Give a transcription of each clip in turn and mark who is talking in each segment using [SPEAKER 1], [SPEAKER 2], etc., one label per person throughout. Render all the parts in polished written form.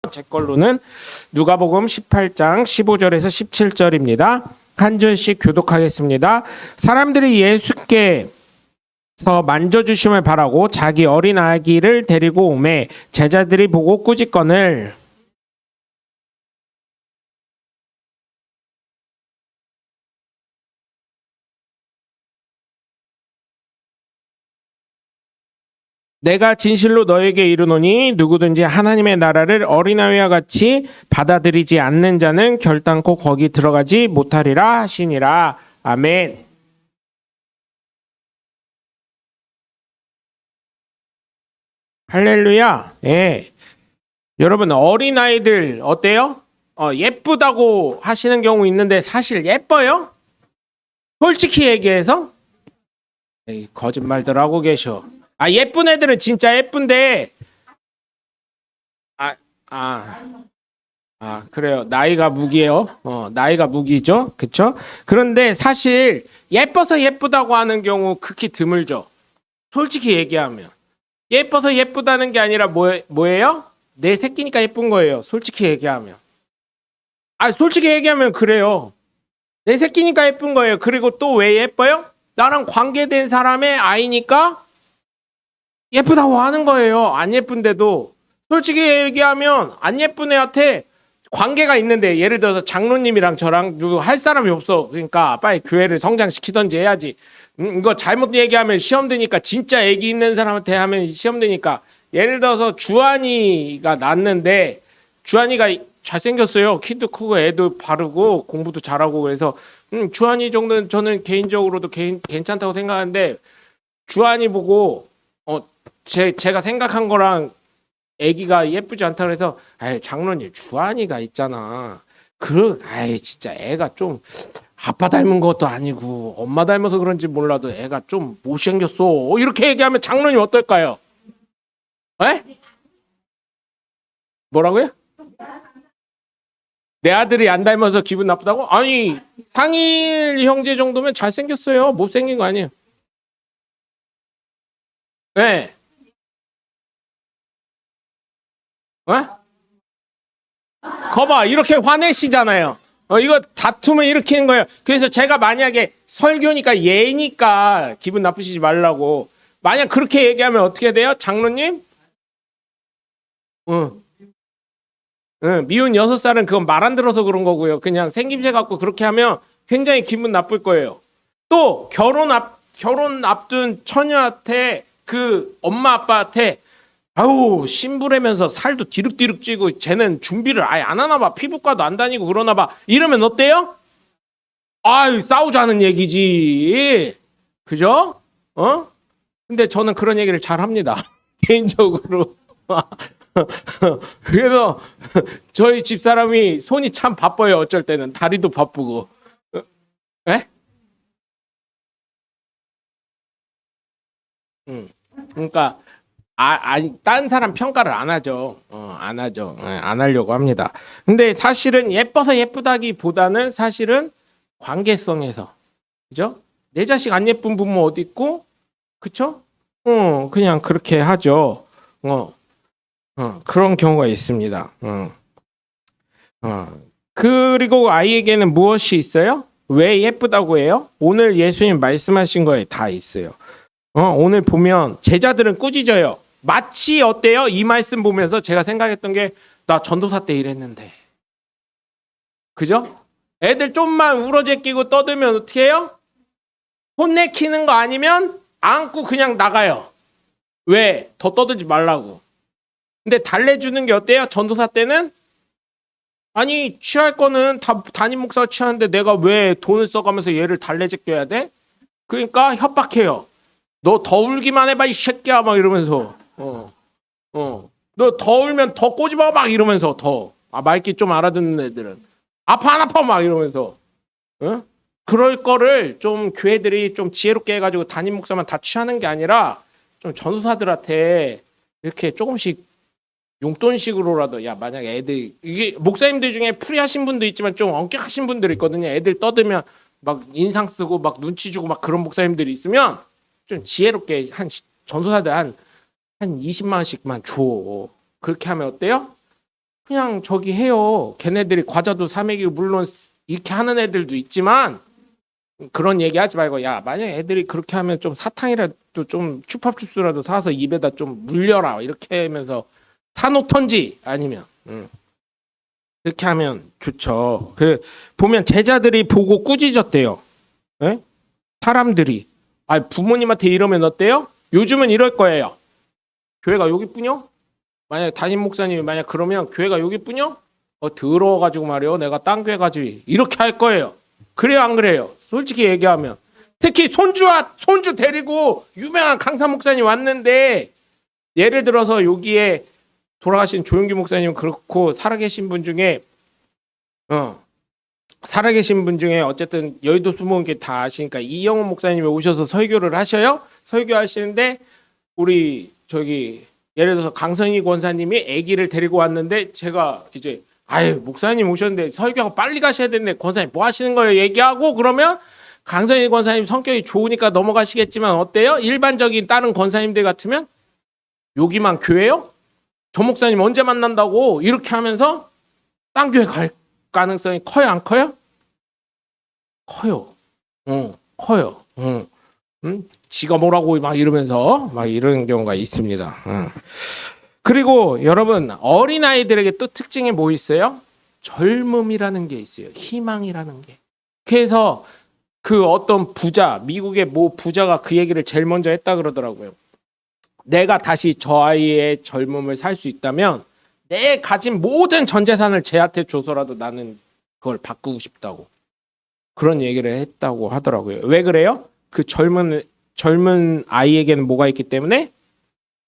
[SPEAKER 1] 제 걸로는 누가복음 18장 15절에서 17절입니다. 한 절씩 교독하겠습니다. 사람들이 예수께서 만져주심을 바라고 자기 어린 아기를 데리고 오매 제자들이 보고 꾸짖거늘 내가 진실로 너에게 이르노니 누구든지 하나님의 나라를 어린아이와 같이 받아들이지 않는 자는 결단코 거기 들어가지 못하리라 하시니라. 아멘. 할렐루야. 예. 여러분 어린아이들 어때요? 예쁘다고 하시는 경우 있는데 사실 예뻐요? 솔직히 얘기해서 에이, 거짓말들 하고 계셔. 예쁜 애들은 진짜 예쁜데, 그래요. 나이가 무기예요. 나이가 무기죠. 그쵸? 그런데 사실 예뻐서 예쁘다고 하는 경우 극히 드물죠. 솔직히 얘기하면. 예뻐서 예쁘다는 게 아니라 뭐예요? 내 새끼니까 예쁜 거예요. 솔직히 얘기하면. 솔직히 얘기하면 그래요. 내 새끼니까 예쁜 거예요. 그리고 또 왜 예뻐요? 나랑 관계된 사람의 아이니까 예쁘다고 하는 거예요. 안 예쁜데도. 솔직히 얘기하면 안 예쁜 애한테 관계가 있는데 예를 들어서 장로님이랑 저랑 누구 할 사람이 없어. 그러니까 빨리 교회를 성장시키던지 해야지. 이거 잘못 얘기하면 시험 드니까 진짜 애기 있는 사람한테 하면 시험 드니까 예를 들어서 주한이가 낳았는데 주한이가 잘생겼어요. 키도 크고 애도 바르고 공부도 잘하고 그래서 주한이 정도는 저는 개인적으로도 괜찮다고 생각하는데 주한이 보고 제가 생각한 거랑 애기가 예쁘지 않다 그래서 장로님 주한이가 있잖아. 진짜 애가 좀 아빠 닮은 것도 아니고 엄마 닮아서 그런지 몰라도 애가 좀 못생겼어. 이렇게 얘기하면 장로님 어떨까요? 에? 뭐라고요? 내 아들이 안 닮아서 기분 나쁘다고? 아니 상일 형제 정도면 잘생겼어요. 못생긴 거 아니에요. 네. 거봐 이렇게 화내시잖아요. 이거 다투면 이렇게 하는 거예요. 그래서 제가 만약에 설교니까 예니까 기분 나쁘시지 말라고 만약 그렇게 얘기하면 어떻게 돼요? 장로님? 미운 6살은 그건 말 안 들어서 그런 거고요. 그냥 생김새 갖고 그렇게 하면 굉장히 기분 나쁠 거예요. 또 결혼 앞둔 처녀한테 그 엄마 아빠한테 신부라면서 살도 디륵디륵 찌고 쟤는 준비를 아예 안 하나 봐. 피부과도 안 다니고 그러나 봐. 이러면 어때요? 싸우자는 얘기지. 그죠? 근데 저는 그런 얘기를 잘 합니다. 개인적으로. 그래서 저희 집사람이 손이 참 바빠요. 어쩔 때는 다리도 바쁘고. 에? 그러니까 딴 사람 평가를 안 하죠. 안 하죠. 안 하려고 합니다. 근데 사실은 예뻐서 예쁘다기보다는 사실은 관계성에서, 그죠? 내 자식 안 예쁜 부모 어디 있고, 그쵸? 그냥 그렇게 하죠. 그런 경우가 있습니다. 그리고 아이에게는 무엇이 있어요? 왜 예쁘다고 해요? 오늘 예수님 말씀하신 거에 다 있어요. 오늘 보면 제자들은 꾸짖어요. 마치 어때요? 이 말씀 보면서 제가 생각했던 게 나 전도사 때 이랬는데. 그죠? 애들 좀만 울어제끼고 떠들면 어떻게 해요? 혼내키는 거 아니면 안고 그냥 나가요. 왜? 더 떠들지 말라고. 근데 달래주는 게 어때요? 전도사 때는 취할 거는 다 담임 목사가 취하는데 내가 왜 돈을 써가면서 얘를 달래제껴야 돼? 그러니까 협박해요. 너 더 울기만 해봐 이 새끼야 막 이러면서 너 더 울면 더 꼬집어 막 이러면서 더 말귀 좀 알아듣는 애들은 아파 안 아파 막 이러면서 그럴 거를 좀 교회들이 좀 지혜롭게 해가지고 담임 목사만 다 취하는 게 아니라 좀 전도사들한테 이렇게 조금씩 용돈식으로라도 만약에 애들 이게 목사님들 중에 풀이하신 분도 있지만 좀 엄격하신 분들 있거든요. 애들 떠들면 막 인상 쓰고 막 눈치 주고 막 그런 목사님들이 있으면 좀 지혜롭게 전도사들 한 20만 원씩만 줘. 그렇게 하면 어때요? 그냥 저기 해요. 걔네들이 과자도 사먹이고 물론 이렇게 하는 애들도 있지만 그런 얘기 하지 말고 야 만약에 애들이 그렇게 하면 좀 사탕이라도 좀 추파춥스라도 사서 입에다 좀 물려라 이렇게 하면서 사놓던지 아니면 그렇게 하면 좋죠. 그 보면 제자들이 보고 꾸짖었대요. 예? 사람들이 부모님한테 이러면 어때요? 요즘은 이럴 거예요. 교회가 여기뿐이요? 만약 담임 목사님이 만약 그러면 교회가 여기뿐이요? 더러워가지고 말이요. 내가 딴 교회 가지 이렇게 할 거예요. 그래요 안 그래요? 솔직히 얘기하면 특히 손주 데리고 유명한 강사 목사님 왔는데 예를 들어서 여기에 돌아가신 조용기 목사님 그렇고 살아계신 분 중에 어쨌든 여의도 수목원교회 다 아시니까 이영훈 목사님이 오셔서 설교를 하셔요. 설교하시는데 우리 저기 예를 들어서 강성희 권사님이 아기를 데리고 왔는데 제가 이제 목사님 오셨는데 설교하고 빨리 가셔야 되는데 권사님 뭐 하시는 거예요? 얘기하고 그러면 강성희 권사님 성격이 좋으니까 넘어가시겠지만 어때요? 일반적인 다른 권사님들 같으면 여기만 교회요? 저 목사님 언제 만난다고 이렇게 하면서 딴 교회 갈 가능성이 커요 안 커요? 커요. 커요. 지가 뭐라고 막 이러면서 막 이런 경우가 있습니다. 그리고 여러분 어린아이들에게 또 특징이 뭐 있어요? 젊음이라는 게 있어요. 희망이라는 게. 그래서 그 어떤 부자, 미국의 뭐 부자가 그 얘기를 제일 먼저 했다 그러더라고요. 내가 다시 저 아이의 젊음을 살 수 있다면 내 가진 모든 전 재산을 쟤한테 줘서라도 나는 그걸 바꾸고 싶다고. 그런 얘기를 했다고 하더라고요. 왜 그래요? 그 젊은 아이에게는 뭐가 있기 때문에?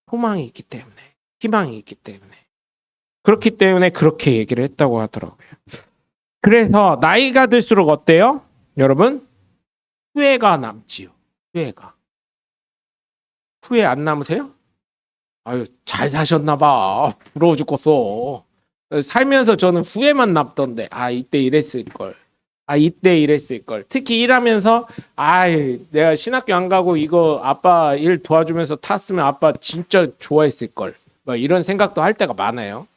[SPEAKER 1] 소망이 있기 때문에. 희망이 있기 때문에. 그렇기 때문에 그렇게 얘기를 했다고 하더라고요. 그래서 나이가 들수록 어때요? 여러분? 후회가 남지요. 후회가. 후회 안 남으세요? 잘 사셨나 봐. 부러워 죽겠어. 살면서 저는 후회만 남던데. 이때 이랬을 걸. 이때 이랬을 걸. 특히 일하면서 내가 신학교 안 가고 이거 아빠 일 도와주면서 탔으면 아빠 진짜 좋아했을 걸. 뭐 이런 생각도 할 때가 많아요.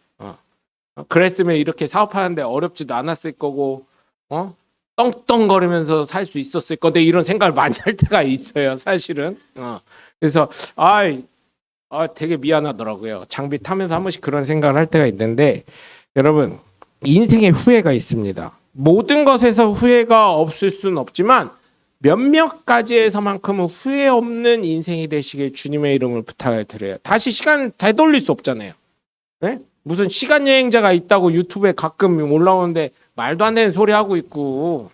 [SPEAKER 1] 그랬으면 이렇게 사업하는데 어렵지도 않았을 거고, 떵떵거리면서 살 수 있었을 건데 이런 생각을 많이 할 때가 있어요, 사실은. 그래서 되게 미안하더라고요. 장비 타면서 한 번씩 그런 생각을 할 때가 있는데 여러분 인생에 후회가 있습니다. 모든 것에서 후회가 없을 수는 없지만 몇몇 가지에서만큼은 후회 없는 인생이 되시길 주님의 이름으로 부탁을 드려요. 다시 시간 되돌릴 수 없잖아요. 네? 무슨 시간 여행자가 있다고 유튜브에 가끔 올라오는데 말도 안 되는 소리 하고 있고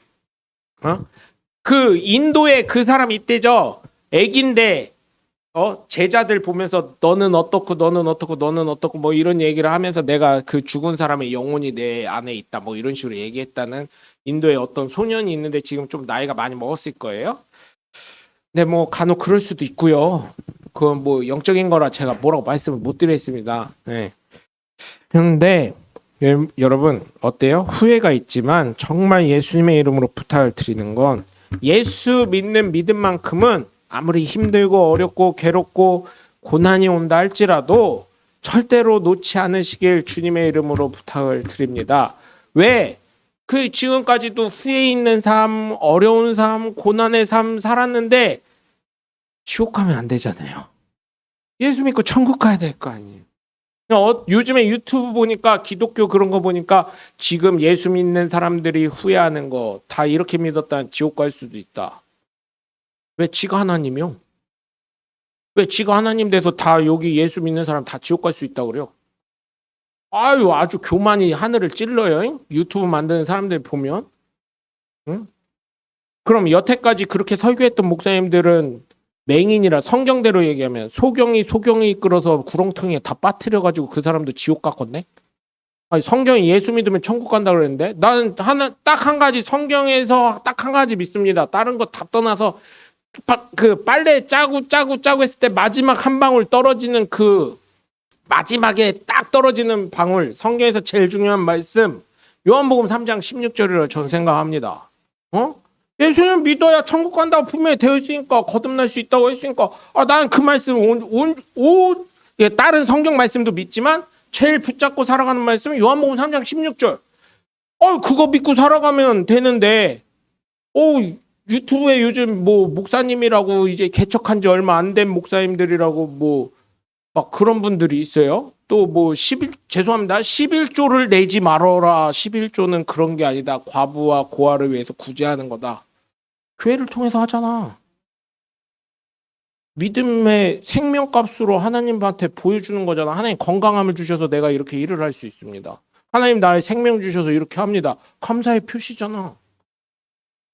[SPEAKER 1] 그 인도에 그 사람 있대죠. 애기인데 제자들 보면서 너는 어떻고 뭐 이런 얘기를 하면서 내가 그 죽은 사람의 영혼이 내 안에 있다 뭐 이런 식으로 얘기했다는 인도에 어떤 소년이 있는데 지금 좀 나이가 많이 먹었을 거예요. 근데 뭐 간혹 그럴 수도 있고요. 그건 뭐 영적인 거라 제가 뭐라고 말씀을 못 드리겠습니다. 네. 그런데 여러분 어때요? 후회가 있지만 정말 예수님의 이름으로 부탁을 드리는 건 예수 믿는 믿음만큼은 아무리 힘들고 어렵고 괴롭고 고난이 온다 할지라도 절대로 놓지 않으시길 주님의 이름으로 부탁을 드립니다. 왜? 그 지금까지도 후회 있는 삶, 어려운 삶, 고난의 삶 살았는데 지옥 가면 안 되잖아요. 예수 믿고 천국 가야 될 거 아니에요. 요즘에 유튜브 보니까 기독교 그런 거 보니까 지금 예수 믿는 사람들이 후회하는 거 다 이렇게 믿었다면 지옥 갈 수도 있다. 왜 지가 하나님이요? 왜 지가 하나님 돼서 다 여기 예수 믿는 사람 다 지옥 갈 수 있다고 그래요? 아주 교만이 하늘을 찔러요. 유튜브 만드는 사람들 보면. 응? 그럼 여태까지 그렇게 설교했던 목사님들은 맹인이라 성경대로 얘기하면 소경이 이끌어서 구렁텅이에 다 빠뜨려가지고 그 사람도 지옥 갔겠네? 성경이 예수 믿으면 천국 간다 그랬는데 나는 딱 한 가지 성경에서 딱 한 가지 믿습니다. 다른 거 다 떠나서 그 빨래 짜고 했을 때 마지막 한 방울 떨어지는 그 마지막에 딱 떨어지는 방울 성경에서 제일 중요한 말씀 요한복음 3장 16절이라고 저는 생각합니다. 예수님 믿어야 천국 간다고 분명히 되어 있으니까 거듭날 수 있다고 했으니까 나는 그 말씀 다른 성경 말씀도 믿지만 제일 붙잡고 살아가는 말씀은 요한복음 3장 16절. 그거 믿고 살아가면 되는데, 유튜브에 요즘 뭐 목사님이라고 이제 개척한 지 얼마 안 된 목사님들이라고 뭐 막 그런 분들이 있어요. 또 뭐 죄송합니다. 11조를 내지 말아라. 11조는 그런 게 아니다. 과부와 고아를 위해서 구제하는 거다. 교회를 통해서 하잖아. 믿음의 생명값으로 하나님한테 보여주는 거잖아. 하나님 건강함을 주셔서 내가 이렇게 일을 할 수 있습니다. 하나님 나의 생명 주셔서 이렇게 합니다. 감사의 표시잖아.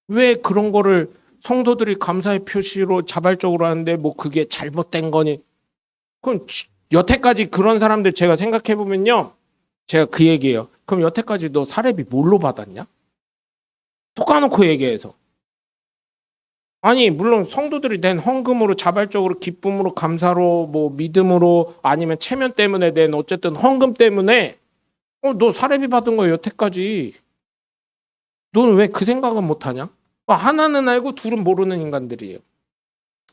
[SPEAKER 1] 왜 그런 거를 성도들이 감사의 표시로 자발적으로 하는데 뭐 그게 잘못된 거니? 그럼 여태까지 그런 사람들 제가 생각해 보면요. 제가 그 얘기예요. 그럼 여태까지 너 사례비 뭘로 받았냐? 톡 까놓고 얘기해서. 아니 물론 성도들이 낸 헌금으로 자발적으로 기쁨으로 감사로 뭐 믿음으로 아니면 체면 때문에 낸 어쨌든 헌금 때문에 너 사례비 받은 거 여태까지 너는 왜 그 생각은 못하냐? 하나는 알고 둘은 모르는 인간들이에요.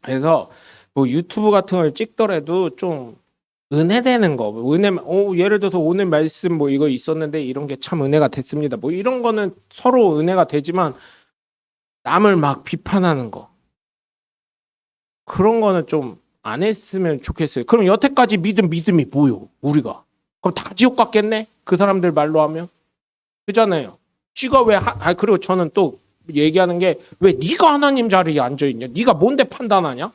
[SPEAKER 1] 그래서 뭐 유튜브 같은 걸 찍더라도 좀 은혜되는 거, 예를 들어서 오늘 말씀 뭐 이거 있었는데 이런 게 참 은혜가 됐습니다. 뭐 이런 거는 서로 은혜가 되지만 남을 막 비판하는 거 그런 거는 좀 안 했으면 좋겠어요. 그럼 여태까지 믿음이 뭐요? 우리가 그럼 다 지옥 갔겠네? 그 사람들 말로 하면 그잖아요. 쥐가 왜 그리고 저는 또 얘기하는 게 왜 네가 하나님 자리에 앉아 있냐? 네가 뭔데 판단하냐?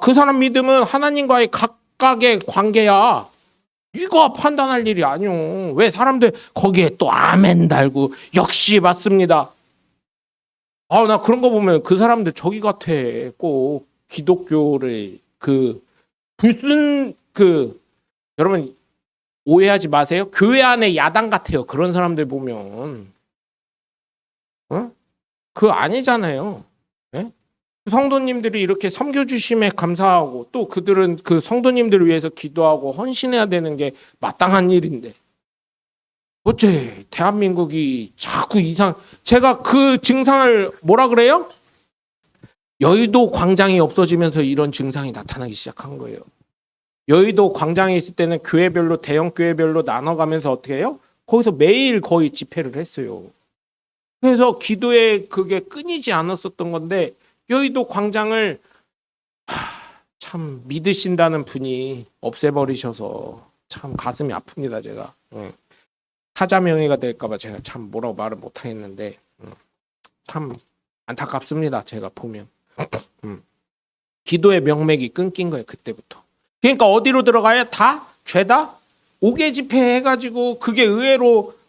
[SPEAKER 1] 그 사람 믿음은 하나님과의 각각의 관계야. 네가 판단할 일이 아니오. 왜 사람들 거기에 또 아멘 달고 역시 맞습니다. 나 그런 거 보면 그 사람들 저기 같아. 꼭 기독교를 무슨 여러분 오해하지 마세요. 교회 안에 야당 같아요. 그런 사람들 보면. 그거 아니잖아요. 네? 성도님들이 이렇게 섬겨주심에 감사하고 또 그들은 그 성도님들을 위해서 기도하고 헌신해야 되는 게 마땅한 일인데 어째 대한민국이 자꾸 제가 그 증상을 뭐라 그래요? 여의도 광장이 없어지면서 이런 증상이 나타나기 시작한 거예요. 여의도 광장에 있을 때는 교회별로 대형 교회별로 나눠가면서 어떻게 해요? 거기서 매일 거의 집회를 했어요. 그래서 기도에 그게 끊이지 않았었던 건데 여의도 광장을 참 믿으신다는 분이 없애버리셔서 참 가슴이 아픕니다. 제가 사자명예가 될까봐 제가 참 뭐라고 말을 못하겠는데 참 안타깝습니다. 제가 보면 기도의 명맥이 끊긴 거예요. 그때부터. 그러니까 어디로 들어가야 다 죄다 5개 집회 해가지고 그게 의외로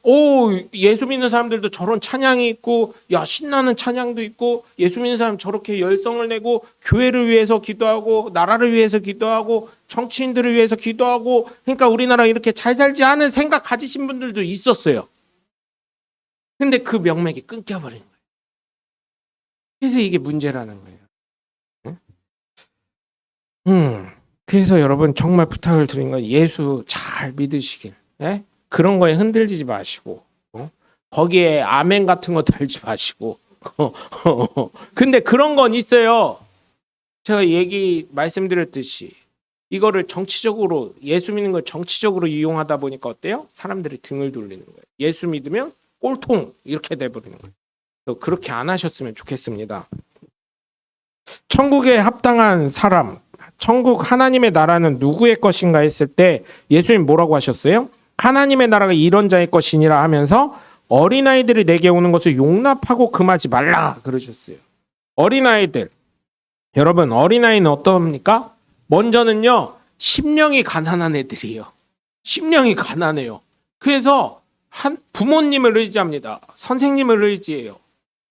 [SPEAKER 1] 예수 믿는 사람들도 저런 찬양이 있고 신나는 찬양도 있고 예수 믿는 사람 저렇게 열성을 내고 교회를 위해서 기도하고 나라를 위해서 기도하고 정치인들을 위해서 기도하고 그러니까 우리나라 이렇게 잘 살지 않은 생각 가지신 분들도 있었어요. 근데 그 명맥이 끊겨버린 거예요. 그래서 이게 문제라는 거예요. 그래서 여러분 정말 부탁을 드린 건 예수 잘 믿으시길. 네? 그런 거에 흔들리지 마시고 거기에 아멘 같은 거 달지 마시고 근데 그런 건 있어요. 제가 말씀드렸듯이 이거를 정치적으로 예수 믿는 걸 정치적으로 이용하다 보니까 어때요? 사람들이 등을 돌리는 거예요. 예수 믿으면 꼴통 이렇게 돼버리는 거예요. 그렇게 안 하셨으면 좋겠습니다. 천국에 합당한 사람, 천국 하나님의 나라는 누구의 것인가 했을 때 예수님 뭐라고 하셨어요? 하나님의 나라가 이런 자의 것이니라 하면서 어린아이들이 내게 오는 것을 용납하고 금하지 말라 그러셨어요. 어린아이들. 여러분 어린아이는 어떻습니까? 먼저는요. 심령이 가난한 애들이에요. 심령이 가난해요. 그래서 부모님을 의지합니다. 선생님을 의지해요.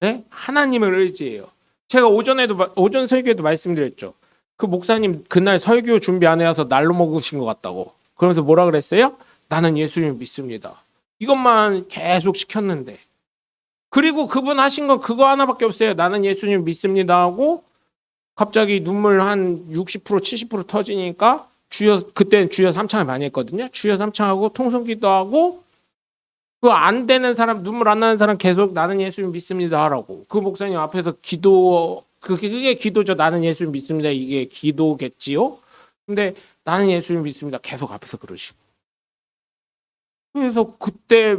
[SPEAKER 1] 네? 하나님을 의지해요. 제가 오전 설교에도 말씀드렸죠. 그 목사님 그날 설교 준비 안 해서 날로 먹으신 것 같다고. 그러면서 뭐라 그랬어요? 나는 예수님 믿습니다. 이것만 계속 시켰는데. 그리고 그분 하신 건 그거 하나밖에 없어요. 나는 예수님 믿습니다 하고 갑자기 눈물 한 60% 70% 터지니까 그때는 주여 삼창을 많이 했거든요. 주여 삼창하고 통성기도 하고 그 안 되는 사람 눈물 안 나는 사람 계속 나는 예수님 믿습니다 하라고. 그 목사님 앞에서 그게 기도죠. 나는 예수님 믿습니다. 이게 기도겠지요. 근데 나는 예수님 믿습니다. 계속 앞에서 그러시고. 그래서 그때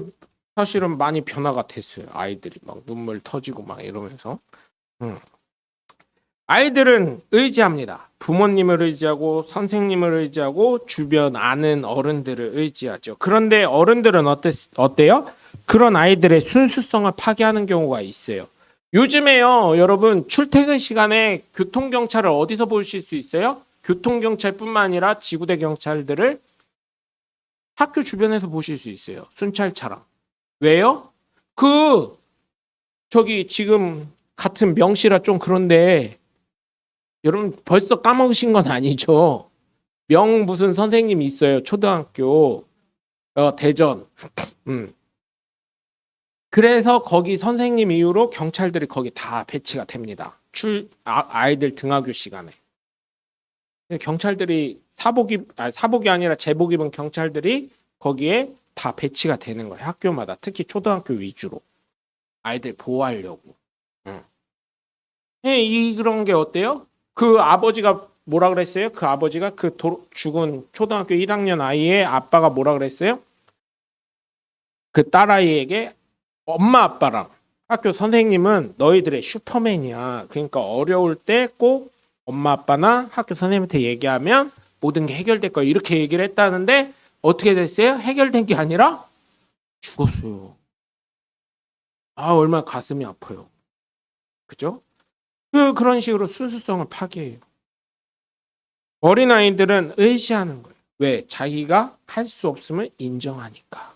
[SPEAKER 1] 사실은 많이 변화가 됐어요. 아이들이 막 눈물 터지고 막 이러면서. 음. 아이들은 의지합니다. 부모님을 의지하고 선생님을 의지하고 주변 아는 어른들을 의지하죠. 그런데 어른들은 어때요? 그런 아이들의 순수성을 파괴하는 경우가 있어요. 요즘에요, 여러분 출퇴근 시간에 교통경찰을 어디서 보실 수 있어요? 교통경찰뿐만 아니라 지구대 경찰들을 학교 주변에서 보실 수 있어요. 순찰차랑. 왜요? 저기 지금 같은 명시라 좀 그런데 여러분 벌써 까먹으신 건 아니죠? 무슨 선생님이 있어요. 초등학교 대전. 음. 그래서 거기 선생님 이후로 경찰들이 거기 다 배치가 됩니다. 아이들 등하교 시간에. 경찰들이 사복이 아니라 제복 입은 경찰들이 거기에 다 배치가 되는 거예요. 학교마다. 특히 초등학교 위주로. 아이들 보호하려고. 그런 게 어때요? 그 아버지가 뭐라 그랬어요? 그 아버지가 죽은 초등학교 1학년 아이의 아빠가 뭐라 그랬어요? 그 딸아이에게 엄마 아빠랑 학교 선생님은 너희들의 슈퍼맨이야. 그러니까 어려울 때 꼭 엄마 아빠나 학교 선생님한테 얘기하면 모든 게 해결될 거야. 이렇게 얘기를 했다는데 어떻게 됐어요? 해결된 게 아니라 죽었어요. 얼마나 가슴이 아파요. 그죠? 그런 식으로 순수성을 파괴해요. 어린아이들은 의지하는 거예요. 왜? 자기가 할 수 없음을 인정하니까.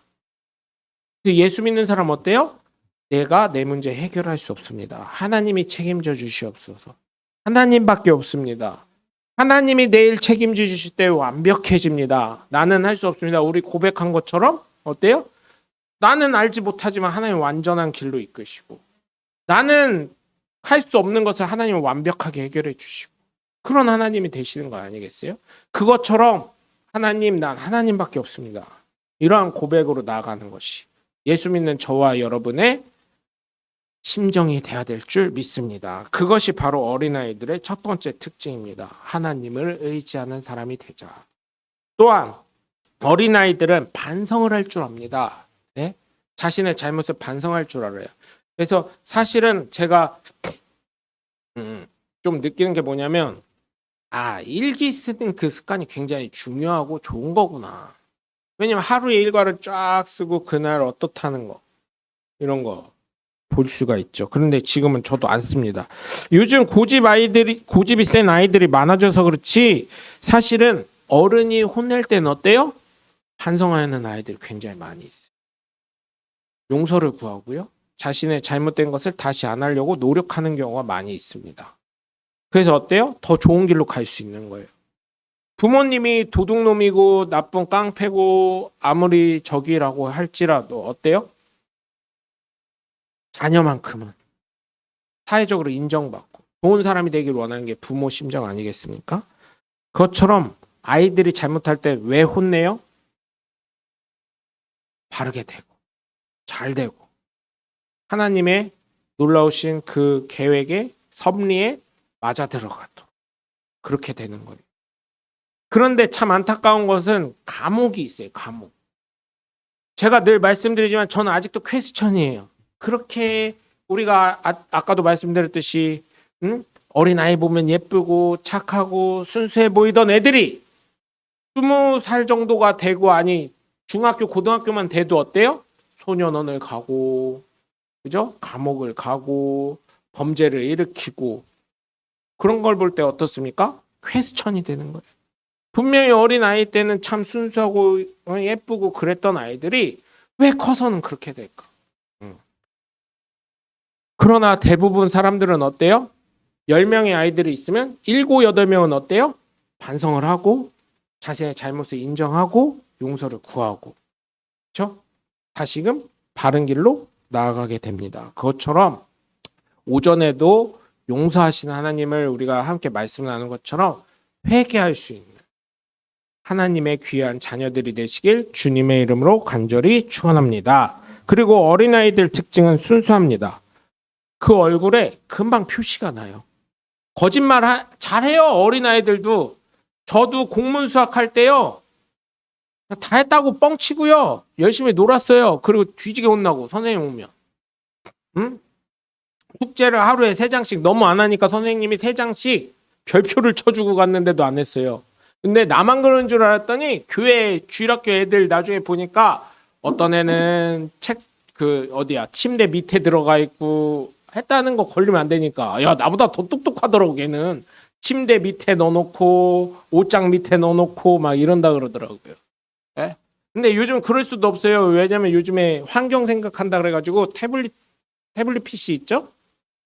[SPEAKER 1] 예수 믿는 사람 어때요? 내가 내 문제 해결할 수 없습니다. 하나님이 책임져 주시옵소서. 하나님밖에 없습니다. 하나님이 내일 책임져 주실 때 완벽해집니다. 나는 할 수 없습니다. 우리 고백한 것처럼 어때요? 나는 알지 못하지만 하나님 완전한 길로 이끄시고 나는 할 수 없는 것을 하나님은 완벽하게 해결해 주시고 그런 하나님이 되시는 거 아니겠어요? 그것처럼 하나님, 난 하나님밖에 없습니다. 이러한 고백으로 나아가는 것이 예수 믿는 저와 여러분의 심정이 돼야 될 줄 믿습니다. 그것이 바로 어린아이들의 첫 번째 특징입니다. 하나님을 의지하는 사람이 되자. 또한 어린아이들은 반성을 할 줄 압니다. 네? 자신의 잘못을 반성할 줄 알아요. 그래서 사실은 제가 좀 느끼는 게 뭐냐면 일기 쓰는 그 습관이 굉장히 중요하고 좋은 거구나. 왜냐면 하루에 일과를 쫙 쓰고 그날 어떻다는 거 이런 거 볼 수가 있죠. 그런데 지금은 저도 안 씁니다. 요즘 고집이 센 아이들이 많아져서 그렇지 사실은 어른이 혼낼 때는 어때요? 반성하는 아이들이 굉장히 많이 있어요. 용서를 구하고요. 자신의 잘못된 것을 다시 안 하려고 노력하는 경우가 많이 있습니다. 그래서 어때요? 더 좋은 길로 갈 수 있는 거예요. 부모님이 도둑놈이고 나쁜 깡패고 아무리 적이라고 할지라도 어때요? 자녀만큼은 사회적으로 인정받고 좋은 사람이 되길 원하는 게 부모 심정 아니겠습니까? 그것처럼 아이들이 잘못할 때 왜 혼내요? 바르게 되고 잘 되고 하나님의 놀라우신 그 계획에 섭리에 맞아 들어가도록 그렇게 되는 거예요. 그런데 참 안타까운 것은 감옥이 있어요. 감옥. 제가 늘 말씀드리지만 저는 아직도 퀘스천이에요. 그렇게 우리가 아까도 말씀드렸듯이 어린아이 보면 예쁘고 착하고 순수해 보이던 애들이 20살 정도가 되고 중학교 고등학교만 돼도 어때요? 소년원을 가고 그죠? 감옥을 가고 범죄를 일으키고 그런 걸 볼 때 어떻습니까? 퀘스천이 되는 거예요. 분명히 어린아이 때는 참 순수하고 예쁘고 그랬던 아이들이 왜 커서는 그렇게 될까? 그러나 대부분 사람들은 어때요? 10명의 아이들이 있으면 7, 8명은 어때요? 반성을 하고 자신의 잘못을 인정하고 용서를 구하고 그렇죠? 다시금 바른 길로 나아가게 됩니다. 그것처럼 오전에도 용서하시는 하나님을 우리가 함께 말씀 나눈 것처럼 회개할 수 있는 하나님의 귀한 자녀들이 되시길 주님의 이름으로 간절히 축원합니다. 그리고 어린아이들 특징은 순수합니다. 그 얼굴에 금방 표시가 나요. 거짓말 잘해요. 어린아이들도. 저도 공문 수학할 때요. 다 했다고 뻥치고요. 열심히 놀았어요. 그리고 뒤지게 혼나고 선생님 오면. 응? 숙제를 하루에 3장씩 너무 안 하니까 선생님이 3장씩 별표를 쳐주고 갔는데도 안 했어요. 근데 나만 그런 줄 알았더니 교회 주일학교 애들 나중에 보니까 어떤 애는 책 침대 밑에 들어가 있고 했다는 거 걸리면 안 되니까 야 나보다 더 똑똑하더라고 걔는. 침대 밑에 넣어놓고 옷장 밑에 넣어놓고 막 이런다 그러더라고요. 예? 근데 요즘 그럴 수도 없어요. 왜냐면 요즘에 환경 생각한다 그래가지고 태블릿 PC 있죠?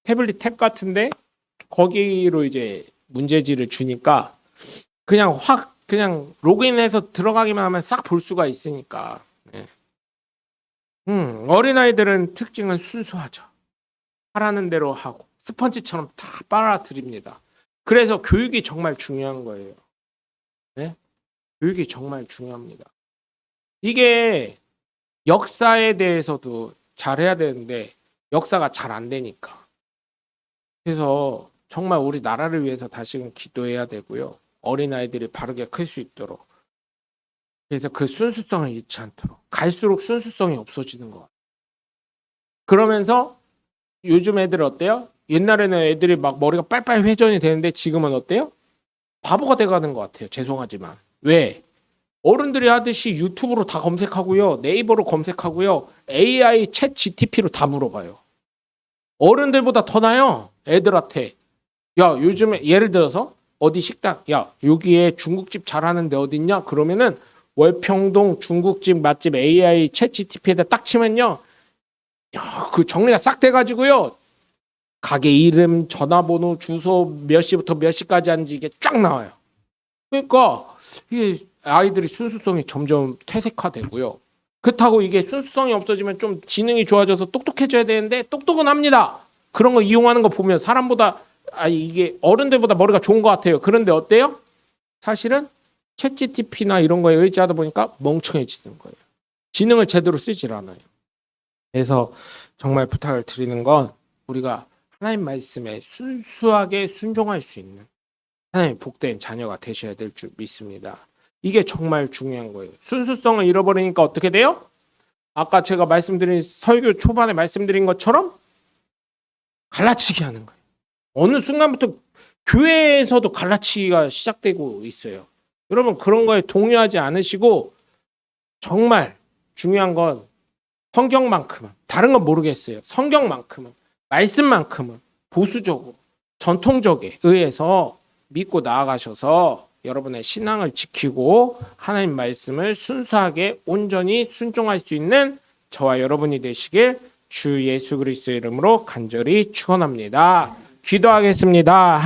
[SPEAKER 1] 태블릿 탭 같은데 거기로 이제 문제지를 주니까 그냥 로그인해서 들어가기만 하면 싹 볼 수가 있으니까. 네. 어린아이들은 특징은 순수하죠. 하라는 대로 하고 스펀지처럼 다 빨아들입니다. 그래서 교육이 정말 중요한 거예요. 네? 교육이 정말 중요합니다. 이게 역사에 대해서도 잘해야 되는데 역사가 잘 안 되니까. 그래서 정말 우리 나라를 위해서 다시금 기도해야 되고요. 어린아이들이 바르게 클 수 있도록. 그래서 그 순수성을 잃지 않도록. 갈수록 순수성이 없어지는 것 같아요. 그러면서 요즘 애들 어때요? 옛날에는 애들이 막 머리가 빨빨 회전이 되는데 지금은 어때요? 바보가 돼가는 것 같아요. 죄송하지만. 왜? 어른들이 하듯이 유튜브로 다 검색하고요. 네이버로 검색하고요. AI 챗 GTP로 다 물어봐요. 어른들보다 더 나요. 애들한테. 야 요즘에 예를 들어서 어디 식당 야 여기에 중국집 잘하는데 어딨냐? 그러면은 월평동 중국집 맛집 AI 챗 GTP에다 딱 치면요. 야 그 정리가 싹 돼가지고요. 가게 이름, 전화번호, 주소, 몇 시부터 몇 시까지 하는지 이게 쫙 나와요. 그러니까 이게 아이들이 순수성이 점점 퇴색화되고요. 그렇다고 이게 순수성이 없어지면 좀 지능이 좋아져서 똑똑해져야 되는데 똑똑은 합니다. 그런 거 이용하는 거 보면 사람보다 이게 어른들보다 머리가 좋은 것 같아요. 그런데 어때요? 사실은 챗GPT나 이런 거에 의지하다 보니까 멍청해지는 거예요. 지능을 제대로 쓰질 않아요. 그래서 정말 부탁을 드리는 건 우리가 하나님 말씀에 순수하게 순종할 수 있는 하나님 복된 자녀가 되셔야 될 줄 믿습니다. 이게 정말 중요한 거예요. 순수성을 잃어버리니까 어떻게 돼요? 아까 제가 말씀드린 설교 초반에 말씀드린 것처럼 갈라치기 하는 거예요. 어느 순간부터 교회에서도 갈라치기가 시작되고 있어요. 여러분 그런 거에 동요하지 않으시고 정말 중요한 건 성경만큼은 다른 건 모르겠어요. 성경만큼은 말씀만큼은 보수적으로 전통적에 의해서 믿고 나아가셔서 여러분의 신앙을 지키고 하나님 말씀을 순수하게 온전히 순종할 수 있는 저와 여러분이 되시길 주 예수 그리스도의 이름으로 간절히 축원합니다. 기도하겠습니다.